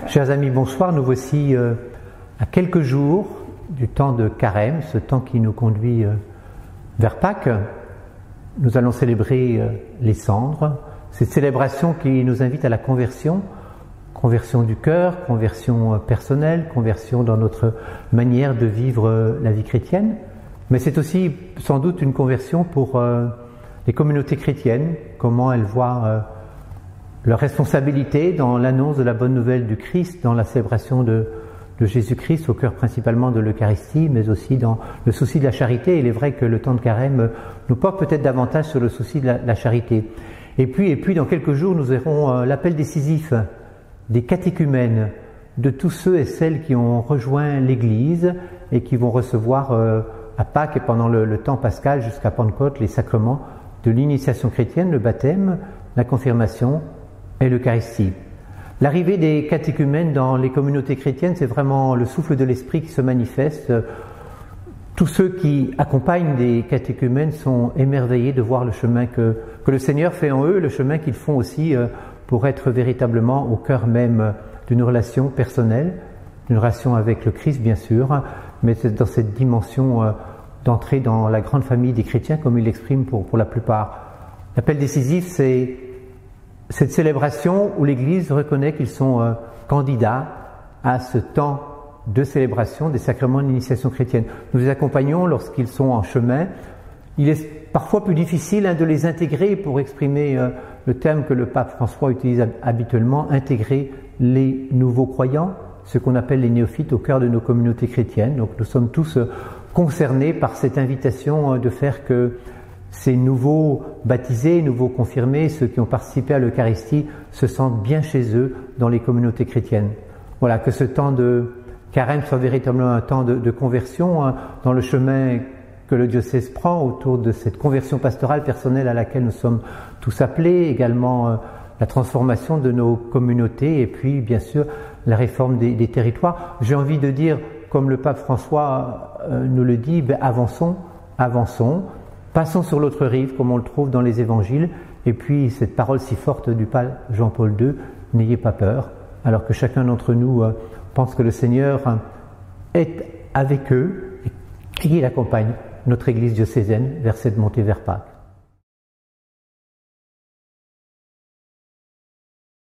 Chers amis, bonsoir. Nous voici à quelques jours du temps de Carême, ce temps qui nous conduit vers Pâques. Nous allons célébrer les cendres, cette célébration qui nous invite à la conversion, conversion du cœur, conversion personnelle, conversion dans notre manière de vivre la vie chrétienne. Mais c'est aussi sans doute une conversion pour les communautés chrétiennes, comment elles voient leur responsabilité dans l'annonce de la bonne nouvelle du Christ, dans la célébration de Jésus-Christ, au cœur principalement de l'Eucharistie, mais aussi dans le souci de la charité. Il est vrai que le temps de Carême nous porte peut-être davantage sur le souci de la charité. Et puis dans quelques jours, nous aurons l'appel décisif des catéchumènes, de tous ceux et celles qui ont rejoint l'Église et qui vont recevoir à Pâques et pendant le temps pascal jusqu'à Pentecôte les sacrements de l'initiation chrétienne, le baptême, la confirmation et l'Eucharistie. L'arrivée des catéchumènes dans les communautés chrétiennes, c'est vraiment le souffle de l'Esprit qui se manifeste. Tous ceux qui accompagnent des catéchumènes sont émerveillés de voir le chemin que le Seigneur fait en eux, le chemin qu'ils font aussi pour être véritablement au cœur même d'une relation personnelle, d'une relation avec le Christ bien sûr, mais c'est dans cette dimension d'entrer dans la grande famille des chrétiens comme il l'exprime pour la plupart. L'appel décisif, c'est cette célébration où l'Église reconnaît qu'ils sont candidats à ce temps de célébration des sacrements d'initiation chrétienne. Nous les accompagnons lorsqu'ils sont en chemin. Il est parfois plus difficile de les intégrer pour exprimer le terme que le pape François utilise habituellement, intégrer les nouveaux croyants, ce qu'on appelle les néophytes au cœur de nos communautés chrétiennes. Donc nous sommes tous concernés par cette invitation de faire que ces nouveaux baptisés, nouveaux confirmés, ceux qui ont participé à l'Eucharistie, se sentent bien chez eux dans les communautés chrétiennes. Voilà, que ce temps de Carême soit véritablement un temps de conversion dans le chemin que le diocèse prend autour de cette conversion pastorale personnelle à laquelle nous sommes tous appelés, également la transformation de nos communautés et puis bien sûr la réforme des territoires. J'ai envie de dire, comme le pape François nous le dit, avançons, passons sur l'autre rive, comme on le trouve dans les évangiles, et puis cette parole si forte du pape Jean-Paul II, n'ayez pas peur, alors que chacun d'entre nous pense que le Seigneur est avec eux et qu'il accompagne notre Église diocésaine vers cette montée vers Pâques.